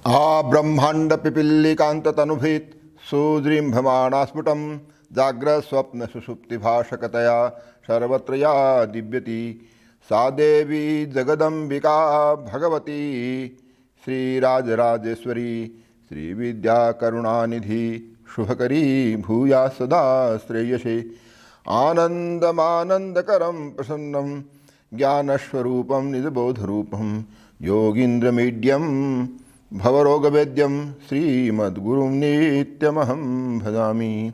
आ ब्रह्मांड पिपीलिकांत तनुभीत सुदृंभमाणा स्फुटम जाग्रत स्वप्न सुषुप्ति भाषकतया सर्वत्र या दिव्यति सा देवी जगदंबिका भगवती श्रीराजराजेश्वरी श्रीविद्या करुणानिधि शुभकरी भूया सदा श्रेयसे आनंदमानंदकरं प्रसन्नं ज्ञानस्वरूपं निजबोधरूपं योगीन्द्रमीड्यं भवरोगवेद्यं श्रीमद्गुरुं नित्यमहं भजामि।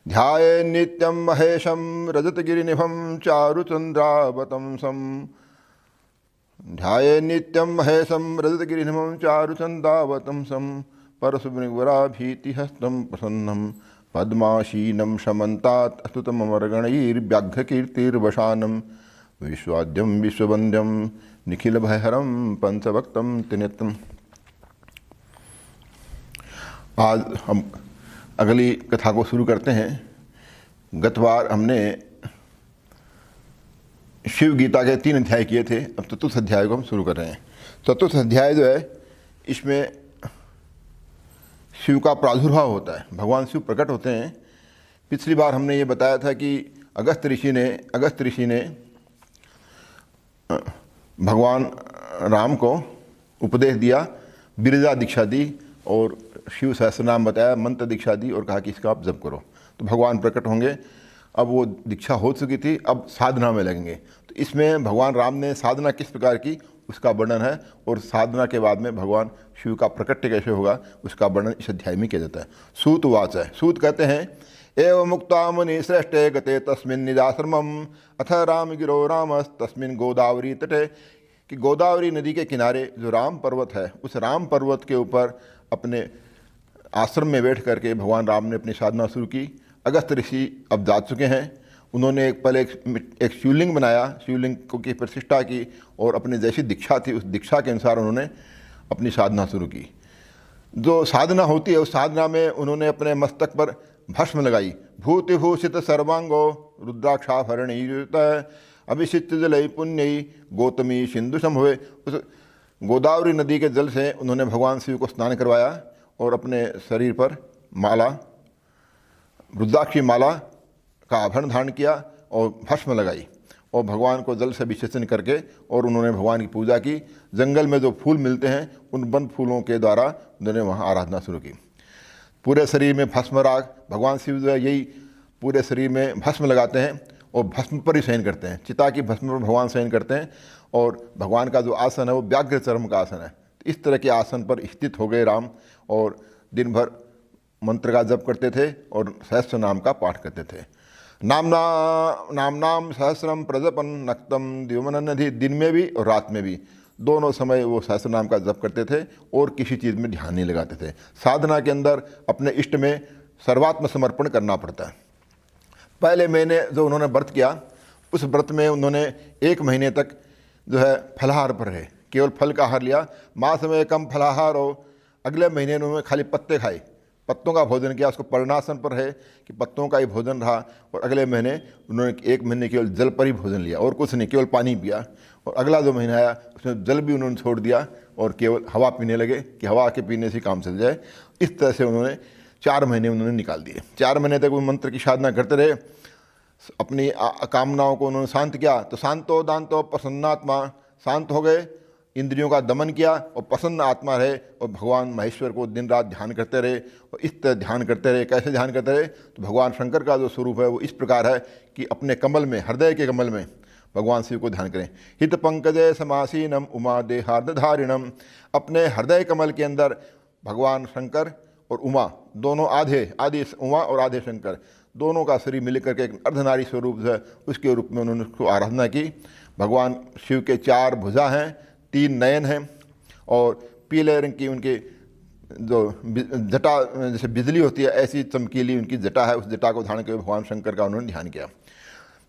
ध्याये नित्यं महेशं रजतगिरिनिभं चारुचन्द्रावतंसं ध्याये नित्यं महेशं रजतगिरिनिभं चारुचन्द्रावतंसं परशुभृङ्गराभीतिहस्तं प्रसन्नं पद्माशीनं शमन्तात् अस्तुतममरगणैर्व्याघ्रकीर्तिर्वशानं विश्वाद्यं विश्ववन्द्यं निखिलभयहरं पंचभक्तं त्रिनेत्रम्। आज हम अगली कथा को शुरू करते हैं। गत बार हमने शिव गीता के 3 अध्याय किए थे, अब चतुर्थ अध्याय को हम शुरू कर रहे हैं। चतुर्थ अध्याय जो है इसमें शिव का प्रादुर्भाव होता है, भगवान शिव प्रकट होते हैं। पिछली बार हमने ये बताया था कि अगस्त ऋषि ने भगवान राम को उपदेश दिया, बिरजा दीक्षा दी और शिव सहस्रनाम बताया, मंत्र दीक्षा दी और कहा कि इसका आप जप करो तो भगवान प्रकट होंगे। अब वो दीक्षा हो चुकी थी, अब साधना में लगेंगे। तो इसमें भगवान राम ने साधना किस प्रकार की उसका वर्णन है और साधना के बाद में भगवान शिव का प्रकट्य कैसे होगा उसका वर्णन इस अध्याय में किया जाता है। सूत वाच है, सूत कहते हैं एवं मुक्ता मुनि श्रेष्ठे गते तस्मिन् निजाश्रमम् अथ राम गिरो रामस् तस्मिन् गोदावरी तटे, कि गोदावरी नदी के किनारे जो राम पर्वत है उस राम पर्वत के ऊपर अपने आश्रम में बैठ करके भगवान राम ने अपनी साधना शुरू की। अगस्त ऋषि अब जा चुके हैं, उन्होंने एक शिवलिंग बनाया, शिवलिंग की प्रतिष्ठा की और अपने जैसी दीक्षा थी उस दीक्षा के अनुसार उन्होंने अपनी साधना शुरू की। जो साधना होती है उस साधना में उन्होंने अपने मस्तक पर भस्म लगाई, भूतिभूषित सर्वांगो रुद्राक्षाभरणयुत अभिषिक्त जलय पुण्यई गौतमी सिंधु संभवे। उस गोदावरी नदी के जल से उन्होंने भगवान शिव को स्नान करवाया और अपने शरीर पर माला, रुद्राक्षी माला का आभरण धारण किया और भस्म लगाई और भगवान को जल से अभिषेचन करके और उन्होंने भगवान की पूजा की। जंगल में जो फूल मिलते हैं उन बंद फूलों के द्वारा उन्होंने वहाँ आराधना शुरू की। पूरे शरीर में भस्म राग, भगवान शिव जो है यही पूरे शरीर में भस्म लगाते हैं और भस्म पर ही शयन करते हैं, चिता की भस्म पर भगवान शयन करते हैं और भगवान का जो आसन है वो व्याघ्र चर्म का आसन है। तो इस तरह के आसन पर स्थित हो गए राम और दिन भर मंत्र का जप करते थे और सहस्र नाम का पाठ करते थे। नाम सहस्रम प्रजपन नक्तम द्युमननिधि, दिन में भी और रात में भी दोनों समय वो सहस्र नाम का जप करते थे और किसी चीज़ में ध्यान नहीं लगाते थे। साधना के अंदर अपने इष्ट में सर्वात्म समर्पण करना पड़ता है। पहले महीने जो उन्होंने व्रत किया उस व्रत में उन्होंने 1 महीने तक जो है फलाहार पर रहे, केवल फल का आहार लिया। मास में कम फलाहार हो, अगले महीने उन्होंने खाली पत्ते खाए, पत्तों का भोजन किया, उसको पर्णासन पर है कि पत्तों का ही भोजन रहा। और अगले महीने उन्होंने 1 महीने केवल जल पर ही भोजन लिया और कुछ नहीं, केवल पानी पिया। और अगला जो महीना आया उसमें जल भी उन्होंने छोड़ दिया और केवल हवा पीने लगे कि हवा के पीने से काम चल जाए। इस तरह से उन्होंने 4 महीने उन्होंने निकाल दिए। 4 महीने तक वो मंत्र की साधना करते रहे, अपनी कामनाओं को उन्होंने शांत किया। तो शांतो दांतो प्रसन्नात्मा, शांत हो गए, इंद्रियों का दमन किया और प्रसन्न आत्मा रहे और भगवान महेश्वर को दिन रात ध्यान करते रहे। और इस तरह ध्यान करते रहे, कैसे ध्यान करते रहे? तो भगवान शंकर का जो स्वरूप है वो इस प्रकार है कि अपने कमल में, हृदय के कमल में भगवान शिव को ध्यान करें। हित पंकजय समासीनम उमा देहार्धारिणम, अपने हृदय कमल के अंदर भगवान शंकर और उमा दोनों आधे उमा और आधे शंकर दोनों का शरीर मिल करके एक अर्धनारी स्वरूप है, उसके रूप में उन्होंने उसको आराधना की। भगवान शिव के 4 भुजा हैं, 3 नयन हैं और पीले रंग की उनकी जो जटा जैसे बिजली होती है ऐसी चमकीली उनकी जटा है, उस जटा को धारण करके भगवान शंकर का उन्होंने ध्यान किया।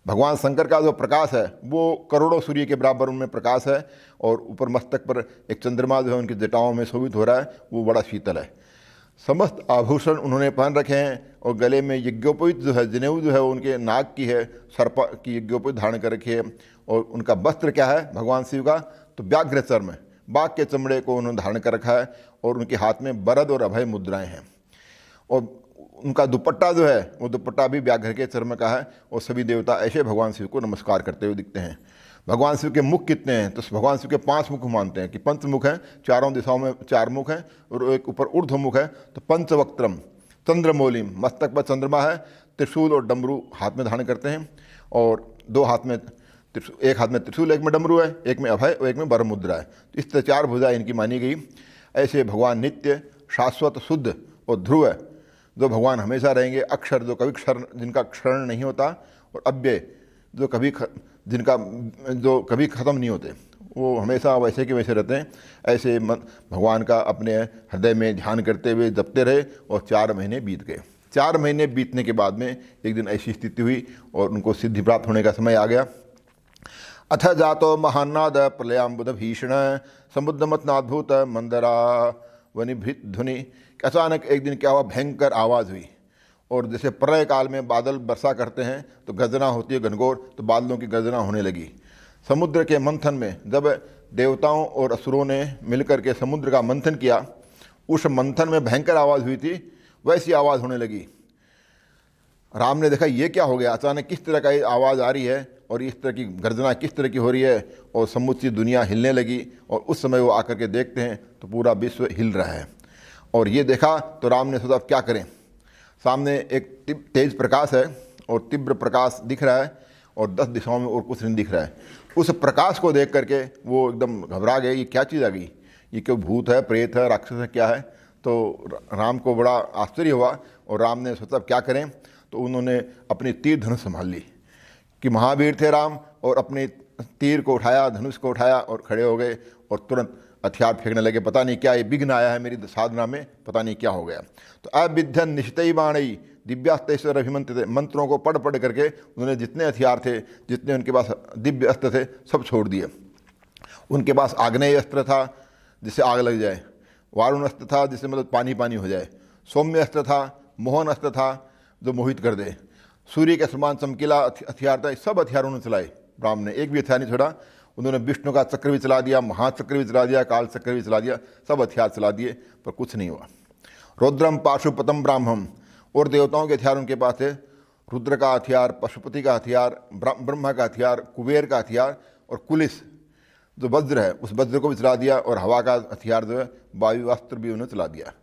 भगवान शंकर का जो प्रकाश है वो करोड़ों सूर्य के बराबर उनमें प्रकाश है और ऊपर मस्तक पर एक चंद्रमा जो है उनकी जटाओं में शोभित हो रहा है, वो बड़ा शीतल है। समस्त आभूषण उन्होंने पहन रखे हैं और गले में यज्ञोपवीत जो है, जनेऊ जो है वो उनके नाग की है, सर्प की यज्ञोपवीत धारण कर रखी है। और उनका वस्त्र क्या है भगवान शिव का? तो व्याघ्र चर्म है, बाघ के चमड़े को उन्होंने धारण कर रखा है और उनके हाथ में वरद और अभय मुद्राएं हैं। और उनका दुपट्टा जो है वो दुपट्टा भी व्याघ्र के चर्म का है। और सभी देवता ऐसे भगवान शिव को नमस्कार करते हुए दिखते हैं। भगवान शिव के मुख कितने हैं? तो भगवान शिव के 5 मुख मानते हैं कि पंचमुख हैं, चारों दिशाओं में 4 मुख हैं और एक ऊपर ऊर्ध्वमुख है। तो पंचवक्त्रम चंद्रमौलिम, मस्तक पर चंद्रमा है, त्रिशूल और डमरू हाथ में धारण करते हैं और 2 हाथ में एक हाथ में त्रिशूल, एक में डमरू है, एक में अभय और एक में वर मुद्रा है। तो इस तरह 4 भुजाएं इनकी मानी गई। ऐसे भगवान नित्य, शाश्वत, शुद्ध और ध्रुव है, जो भगवान हमेशा रहेंगे। अक्षर, जो कभी क्षर, जिनका क्षरण नहीं होता, और अव्यय, जो कभी ख़त्म नहीं होते, वो हमेशा वैसे के वैसे रहते हैं। ऐसे भगवान का अपने हृदय में ध्यान करते हुए जपते रहे और 4 महीने बीत गए। 4 महीने बीतने के बाद में एक दिन ऐसी स्थिति हुई और उनको सिद्धि प्राप्त होने का समय आ गया। अथ जातो महान्नाद प्रलयांबुध भीषण समुद्रमथनाद्भुत मंदरा वनिभृत ध्वनि। अचानक एक दिन क्या हुआ, भयंकर आवाज़ हुई। और जैसे प्रलय काल में बादल वर्षा करते हैं तो गर्जना होती है घनघोर, तो बादलों की गर्जना होने लगी। समुद्र के मंथन में जब देवताओं और असुरों ने मिलकर के समुद्र का मंथन किया, उस मंथन में भयंकर आवाज़ हुई थी, वैसी आवाज़ होने लगी। राम ने देखा ये क्या हो गया, अचानक किस तरह का ये आवाज़ आ रही है और इस तरह की गर्जना किस तरह की हो रही है, और समूची दुनिया हिलने लगी। और उस समय वो आकर के देखते हैं तो पूरा विश्व हिल रहा है। और ये देखा तो राम ने सोचा अब क्या करें। सामने एक तेज प्रकाश है और तीव्र प्रकाश दिख रहा है और 10 दिशाओं में और कुछ नहीं दिख रहा है। उस प्रकाश को देख करके वो एकदम घबरा गए, ये क्या चीज़ आ गई, ये क्यों भूत है, प्रेत है, राक्षस है, क्या है। तो राम को बड़ा आश्चर्य हुआ और राम ने सोचा क्या करें। तो उन्होंने अपनी तीर धनुष संभाल ली कि महावीर थे राम, और अपने तीर को उठाया, धनुष को उठाया और खड़े हो गए और तुरंत हथियार फेंकने लगे। पता नहीं क्या ये विघ्न आया है मेरी साधना में, पता नहीं क्या हो गया। तो अविध्यन निश्चय बाणई दिव्यास्त्र अभिमंत्रित, मंत्रों को पढ़ करके उन्होंने जितने हथियार थे, जितने उनके पास दिव्य अस्त्र थे, सब छोड़ दिए। उनके पास आग्नेय अस्त्र था जिससे आग लग जाए, वारुण अस्त्र था जिससे मतलब पानी पानी हो जाए, सौम्य अस्त्र था, मोहन अस्त्र था जो मोहित कर दे, सूर्य के समान चमकीला हथियार था। सब हथियार उन्होंने चलाए, राम ने एक भी हथियार नहीं छोड़ा। उन्होंने विष्णु का चक्र भी चला दिया, महाचक्र भी चला दिया, काल चक्र भी चला दिया, सब हथियार चला दिए, पर कुछ नहीं हुआ। रौद्रम पाशुपतम ब्राह्मम, और देवताओं के हथियार उनके पास थे। रुद्र का हथियार, पशुपति का हथियार, ब्रह्मा का हथियार, कुबेर का हथियार और कुलिस जो वज्र है, उस वज्र को भी चला दिया। और हवा का हथियार जो है वायु अस्त्र भी उन्होंने चला दिया।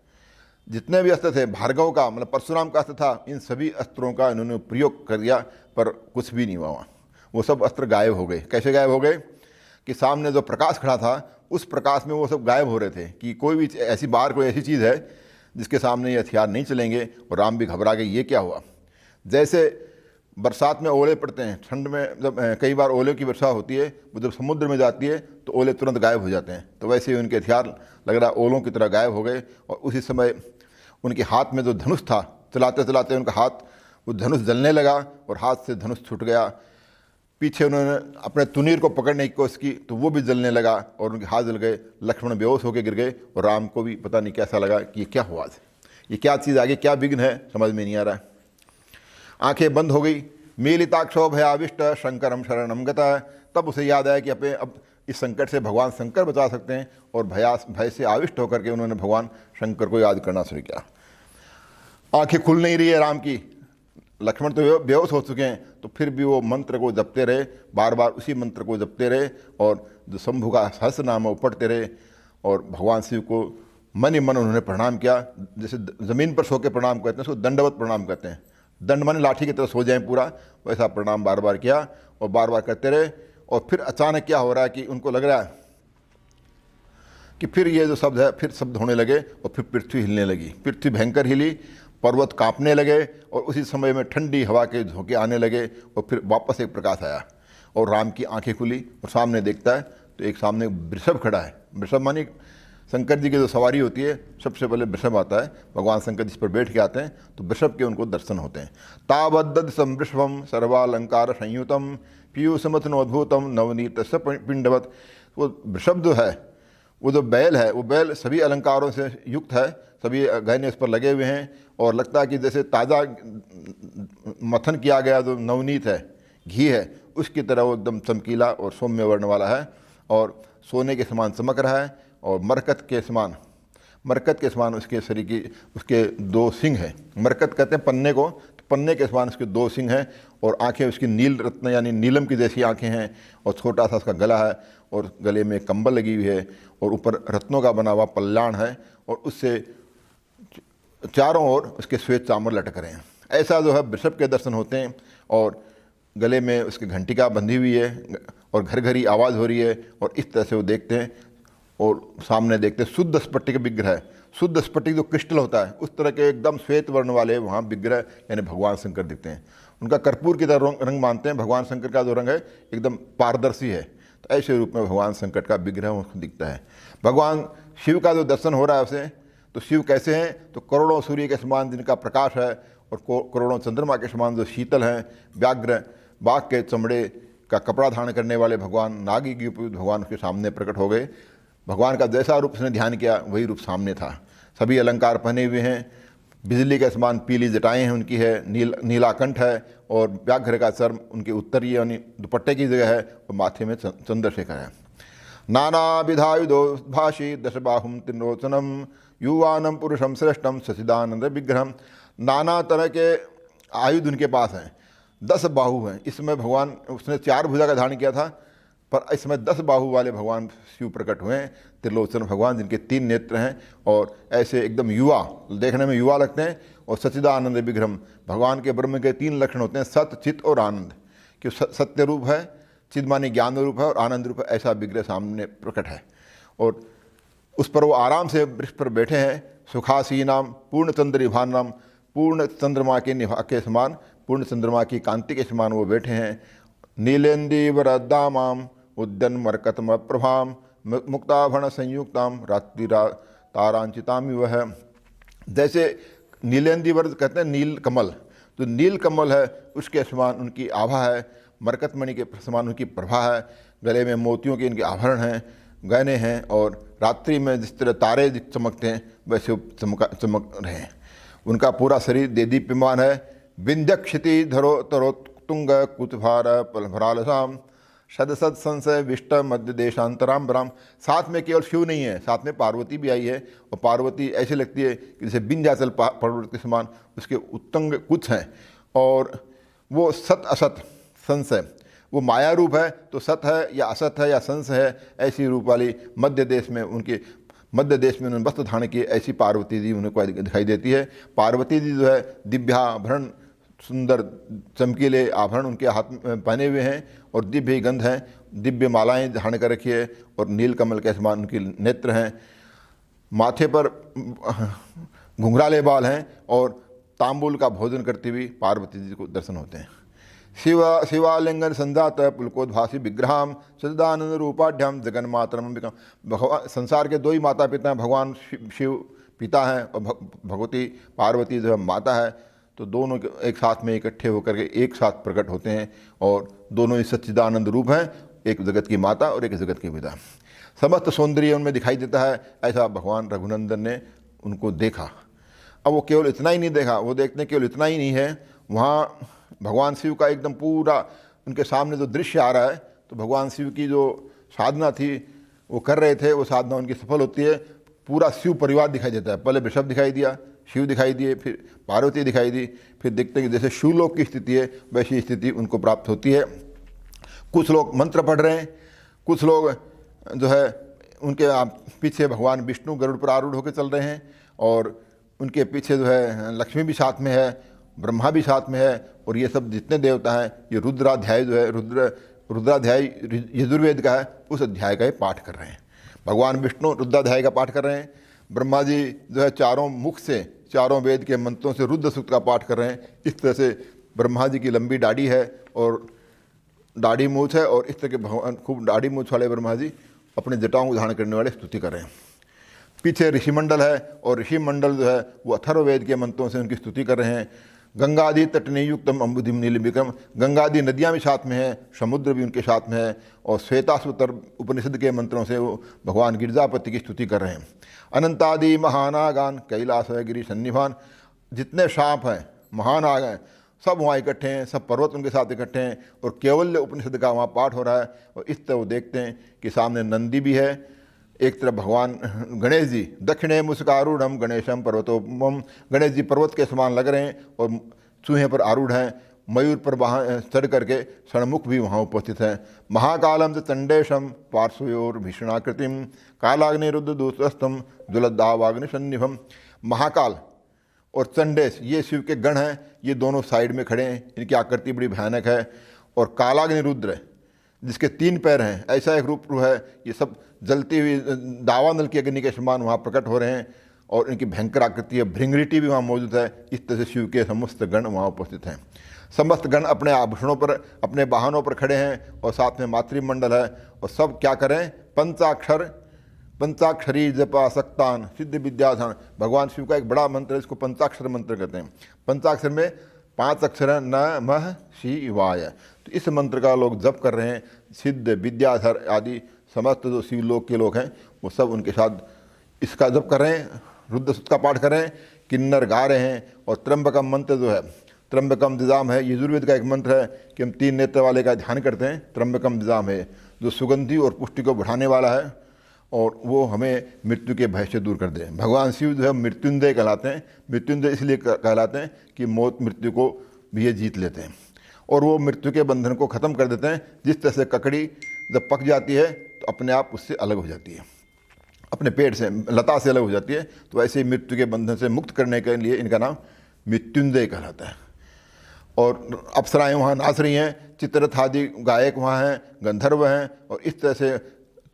जितने भी अस्त्र थे, भार्गव का मतलब परशुराम का अस्त्र था, इन सभी अस्त्रों का इन्होंने प्रयोग कर दिया, पर कुछ भी नहीं हुआ। वो सब अस्त्र गायब हो गए। कैसे गायब हो गए कि सामने जो प्रकाश खड़ा था, उस प्रकाश में वो सब गायब हो रहे थे कि कोई भी ऐसी बाहर कोई ऐसी चीज़ है जिसके सामने ये हथियार नहीं चलेंगे। और राम भी घबरा गए, ये क्या हुआ। जैसे बरसात में ओले पड़ते हैं, ठंड में जब कई बार ओले की वर्षा होती है, वो जब समुद्र में जाती है तो ओले तुरंत गायब हो जाते हैं। तो वैसे ही उनके हथियार लग रहा ओलों की तरह गायब हो गए। और उसी समय उनके हाथ में जो धनुष था, चलाते चलाते उनका हाथ, वो धनुष जलने लगा और हाथ से धनुष छूट गया। पीछे उन्होंने अपने तुनीर को पकड़ने की कोशिश की तो वो भी जलने लगा और उनके हाथ जल गए। लक्ष्मण बेहोश होकर गिर गए और राम को भी पता नहीं कैसा लगा कि ये क्या हुआ, ये क्या चीज़ आगे, क्या विघ्न है, समझ में नहीं आ रहा है। आंखें बंद हो गई। मीलिताक्षो भयाविष्ट शंकरम शरणम गता। तब उसे याद आया कि अपने अब इस संकट से भगवान शंकर बचा सकते हैं, और भय से आविष्ट होकर के उन्होंने भगवान शंकर को याद करना शुरू किया। आंखें खुल नहीं रही है राम की, लक्ष्मण तो बेहोश हो चुके हैं, तो फिर भी वो मंत्र को जपते रहे, बार बार उसी मंत्र को जपते रहे। और जो शंभु का सहस्र नाम है वो पढ़ते रहे और भगवान शिव को मन ही मन उन्होंने प्रणाम किया। जैसे ज़मीन पर सो के प्रणाम करते हैं, उसको दंडवत प्रणाम करते हैं। दंड माने लाठी की तरह सो जाएं पूरा, वैसा प्रणाम बार बार किया और बार बार करते रहे। और फिर अचानक क्या हो रहा है कि उनको लग रहा है कि फिर ये जो शब्द है, फिर शब्द होने लगे और फिर पृथ्वी हिलने लगी। पृथ्वी भयंकर हिली, पर्वत कांपने लगे और उसी समय में ठंडी हवा के झोंके आने लगे। और फिर वापस एक प्रकाश आया और राम की आंखें खुली और सामने देखता है तो एक सामने वृषभ खड़ा है। वृषभ मानी शंकर जी की जो सवारी होती है, सबसे पहले वृषभ आता है। भगवान शंकर जिस पर बैठ के आते हैं तो वृषभ के उनको दर्शन होते हैं। तावद्दद सम वृषभम सर्वालंकार संयुतम पीयूषमथनोद्भूतम नवनीत पिंडवत। वो वृषभ जो है, वो जो बैल है, वो बैल सभी अलंकारों से युक्त है, सभी गहने उस पर लगे हुए हैं और लगता है कि जैसे ताज़ा मथन किया गया जो नवनीत है, घी है, उसकी तरह वो एकदम चमकीला और सौम्य वर्ण वाला है। और सोने के समान चमक रहा है और मरकत के समान उसके शरीर की उसके 2 सिंग हैं। मरकत कहते हैं पन्ने को, तो पन्ने के समान उसके 2 सिंग हैं और आंखें उसकी नील रत्न यानी नीलम की जैसी आंखें हैं और छोटा सा उसका गला है और गले में कंबल लगी हुई है और ऊपर रत्नों का बना हुआ पल्लाण है और उससे चारों ओर उसके श्वेत चामर लटक रहे हैं। ऐसा जो है वृषभ के दर्शन होते हैं और गले में उसकी घंटिका बंधी हुई है और घर घरी आवाज़ हो रही है और इस तरह से वो देखते हैं और सामने देखते हैं शुद्ध स्फटिक विग्रह। शुद्ध स्फटिक जो क्रिस्टल होता है उस तरह के एकदम श्वेत वर्ण वाले वहाँ विग्रह यानी भगवान शंकर दिखते हैं। उनका कर्पूर की तरह रंग मानते हैं। भगवान शंकर का जो रंग है एकदम पारदर्शी है, तो ऐसे रूप में भगवान शंकर का विग्रह उसको दिखता है। भगवान शिव का जो दर्शन हो रहा है उसे, तो शिव कैसे हैं, तो करोड़ों सूर्य के समान जिनका प्रकाश है और करोड़ों चंद्रमा के समान जो शीतल हैं, व्याघ्र बाघ के चमड़े का कपड़ा धारण करने वाले भगवान, नागी की उपयुक्त भगवान उसके सामने प्रकट हो गए। भगवान का जैसा रूप उसने ध्यान किया वही रूप सामने था। सभी अलंकार पहने हुए हैं, बिजली के समान पीली जटाएं हैं उनकी है, नीलाकंठ है और व्याघ्र का चर्म उनके उत्तरीय यानी दुपट्टे की जगह है और माथे में चंद्रशेखर है। नाना विधायुधो भाषी दशबाहुम त्रिलोचनम युवानम पुरुषम श्रेष्ठम सचिदानंद विग्रहम। नाना तरह के आयुध उनके पास हैं, 10 बाहु हैं। इसमें भगवान उसने 4 भुजा का धारण किया था, पर इसमें 10 बाहु वाले भगवान शिव प्रकट हुए हैं। त्रिलोचन भगवान जिनके 3 नेत्र हैं और ऐसे एकदम युवा, देखने में युवा लगते हैं। और सच्चिदानंद विग्रहम, भगवान के ब्रह्म के 3 लक्षण होते हैं, सत्य चित्त और आनंद। कि सत्य रूप है, चिद मानी ज्ञान रूप है और आनंद रूप है, ऐसा विग्रह सामने प्रकट है। और उस पर वो आराम से वृक्ष पर बैठे हैं। सुखासीनाम पूर्ण चंद्रिभानाम, पूर्ण चंद्रमा के निभा के समान, पूर्ण चंद्रमा की कांति के समान वो बैठे हैं। नीलेन्दीवरदामाम उद्यन मरकतम प्रभाम मुक्ताभरण संयुक्ताम रात्रि तारांचिताम वह। जैसे नीलेन्दीवर कहते हैं नील कमल, तो नील कमल है उसके समान उनकी आभा है, मरकतमणि के समान उनकी प्रभा है। गले में मोतियों के इनके आभरण हैं, गहने हैं और रात्रि में जिस तरह तारे चमकते हैं वैसे चमक रहे हैं। उनका पूरा शरीर देदीप्यमान है। विंध्यक्षिति धरो तरो तुंग कुचभार पलभरालसाम सदसद संशय विष्ट मध्य देशांतराम्बराम। साथ में केवल शिव नहीं है, साथ में पार्वती भी आई है और पार्वती ऐसी लगती है कि जैसे विंध्याचल पर्वत के समान उसके उत्तंग कुछ हैं और वो सत असत संशय, वो माया रूप है तो सत है या असत है या संस है, ऐसी रूप वाली मध्य देश में उन्होंने वस्त्र धारण किए, ऐसी पार्वती जी उनको दिखाई देती है। पार्वती जी जो है दिव्याभरण, सुंदर चमकीले आभरण उनके हाथ में पहने हुए हैं और दिव्य गंध हैं, दिव्य मालाएं धारण कर रखी है और नील कमल के समान उनके नेत्र हैं। माथे पर घुंघराले बाल हैं और तांबूल का भोजन करती हुई पार्वती जी को दर्शन होते हैं। शिवालिंगन संजात पुलकोद्भासी विग्रहाम सचिदानंद रूपाढ्याम जगन्मातरम। भगवान संसार के 2 ही माता पिता हैं, भगवान शिव पिता हैं और भगवती पार्वती जो है माता है। तो दोनों एक साथ में इकट्ठे होकर के एक साथ प्रकट होते हैं और दोनों ही सच्चिदानंद रूप हैं, एक जगत की माता और एक जगत के पिता। समस्त सौंदर्य उनमें दिखाई देता है। ऐसा भगवान रघुनंदन ने उनको देखा। अब वो केवल इतना ही नहीं देखा, वो देखने केवल इतना ही नहीं है, वहाँ भगवान शिव का एकदम पूरा उनके सामने जो दृश्य आ रहा है, तो भगवान शिव की जो साधना थी वो कर रहे थे, वो साधना उनकी सफल होती है। पूरा शिव परिवार दिखाई देता है। पहले वृषभ दिखाई दिया, शिव दिखाई दिए, फिर पार्वती दिखाई दी, फिर देखते हैं कि जैसे शिवलोक की स्थिति है वैसी स्थिति उनको प्राप्त होती है। कुछ लोग मंत्र पढ़ रहे हैं, कुछ लोग जो है उनके पीछे भगवान विष्णु गरुड़ पर आरूढ़ होकर चल रहे हैं और उनके पीछे जो है लक्ष्मी भी साथ में है, ब्रह्मा भी साथ में है और ये सब जितने देवता हैं, ये रुद्राध्याय जो है रुद्राध्याय यजुर्वेद का है, उस अध्याय का ही पाठ कर रहे हैं। भगवान विष्णु रुद्राध्याय का पाठ कर रहे हैं, ब्रह्मा जी जो है चारों मुख से, चारों वेद के मंत्रों से रुद्र सूक्त का पाठ कर रहे हैं। इस तरह से ब्रह्मा जी की लंबी दाढ़ी है और दाढ़ी मूछ है और इस तरह के भगवान खूब दाढ़ी मूछ वाले ब्रह्मा जी अपने जटाओं को धारण करने वाले स्तुति कर रहे हैं। पीछे ऋषिमंडल है और ऋषिमंडल जो है वो अथर्ववेद के मंत्रों से उनकी स्तुति कर रहे हैं। गंगादि तटने युक्तम अम्बुधिम नील विक्रम, गंगादि नदियाँ भी साथ में हैं, समुद्र भी उनके साथ में है और श्वेताश्वतर उपनिषद के मंत्रों से वो भगवान गिरजापति की स्तुति कर रहे हैं। अनंतादि महानागान कैलास गिरी सन्निभान, जितने सांप हैं महानाग हैं सब वहाँ इकट्ठे हैं, सब पर्वत उनके साथ इकट्ठे हैं और केवल्य उपनिषद का वहाँ पाठ हो रहा है। और इस तरह वो देखते हैं कि सामने नंदी भी है, एक तरफ भगवान गणेश जी दक्षिणे मुस्कारूढ़ गणेशम पर्वतोपम, गणेश जी पर्वत के समान लग रहे हैं और चूहे पर आरूढ़ हैं, मयूर पर वहाँ चढ़ करके षणमुख भी वहाँ उपस्थित हैं। महाकालम च चंडेशम पार्श्वयोर भीषणाकृतिम कालाग्निरुद्ध दूतस्तम जुलदावाग्निसन्निभम। महाकाल और चंडेश ये शिव के गण हैं, ये दोनों साइड में खड़े हैं, इनकी आकृति बड़ी भयानक है। और कालाग्नि रुद्र जिसके 3 पैर हैं, ऐसा एक रूप है। ये सब जलती हुई दावानल की अग्नि के समान वहाँ प्रकट हो रहे हैं और इनकी भयंकर आकृति है। भृंगरीटी भी वहाँ मौजूद है। इस तरह से शिव के समस्त गण वहाँ उपस्थित हैं। समस्त गण अपने आभूषणों पर, अपने वाहनों पर खड़े हैं और साथ में मातृमंडल है। और सब क्या करें, पंचाक्षरी जपासक्तान सिद्ध विद्याधान। भगवान शिव का एक बड़ा मंत्र है, इसको पंचाक्षर मंत्र कहते हैं। पंचाक्षर में 5 अक्षर हैं, नमः शिवाय। तो इस मंत्र का लोग जप कर रहे हैं। सिद्ध विद्याधर आदि समस्त जो शिवलोक के लोग हैं वो सब उनके साथ इसका जप कर रहे हैं, रुद्र सूक्त का पाठ कर रहे हैं, किन्नर गा रहे हैं। और त्र्यंबकम मंत्र जो है, त्र्यंबकम दिजाम है, यजुर्वेद का एक मंत्र है कि हम 3 नेत्र वाले का ध्यान करते हैं। त्र्यंबकम दिजाम है जो सुगंधि और पुष्टि को बढ़ाने वाला है और वो हमें मृत्यु के भय से दूर कर दे। भगवान शिव जो है मृत्युंजय कहलाते हैं। मृत्युंजय इसलिए कहलाते हैं कि मौत मृत्यु को भी ये जीत लेते हैं और वो मृत्यु के बंधन को ख़त्म कर देते हैं। जिस तरह से ककड़ी जब पक जाती है तो अपने आप उससे अलग हो जाती है, अपने पेट से, लता से अलग हो जाती है, तो ऐसे ही मृत्यु के बंधन से मुक्त करने के लिए इनका नाम मृत्युंजय कहलाता है। और अप्सराएँ वहाँ नाच रही हैं, चित्ररथ आदि गायक वहाँ हैं, गंधर्व हैं। और इस तरह से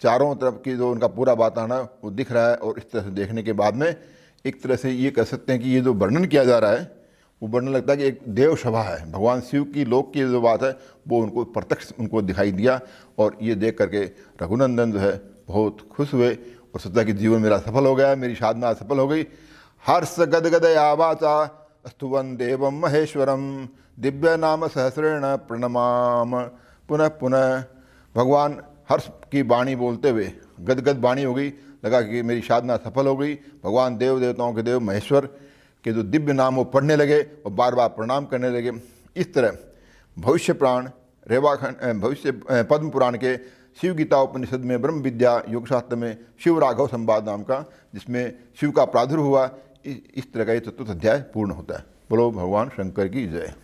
चारों तरफ की जो उनका पूरा वातावरण है वो दिख रहा है। और इस तरह से देखने के बाद में एक तरह से ये कह सकते हैं कि ये जो वर्णन किया जा रहा है वो वर्णन लगता है कि एक देव सभा है। भगवान शिव की लोक की जो बात है वो उनको प्रत्यक्ष उनको दिखाई दिया। और ये देख करके रघुनंदन जो है बहुत खुश हुए और सोचा कि जीवन मेरा सफल हो गया, मेरी साधना सफल हो गई। हर्ष गदगदया वाचा स्तुवन देवम महेश्वरम दिव्य नाम सहस्रेण प्रणमाम पुनः पुनः। भगवान हर्ष की वाणी बोलते हुए गदगद वाणी हो गई, लगा कि मेरी साधना सफल हो गई। भगवान देव देवताओं के देव महेश्वर के जो दिव्य नाम वो पढ़ने लगे और बार बार प्रणाम करने लगे। इस तरह भविष्य पुराण रेवाखंड भविष्य पद्म पुराण के शिव गीता उपनिषद में ब्रह्म विद्या योग शास्त्र में शिव राघव संवाद नाम का, जिसमें शिव का प्रादुर्भाव हुआ, इस तरह का ये चतुर्थ अध्याय पूर्ण होता है। बोलो भगवान शंकर की जय।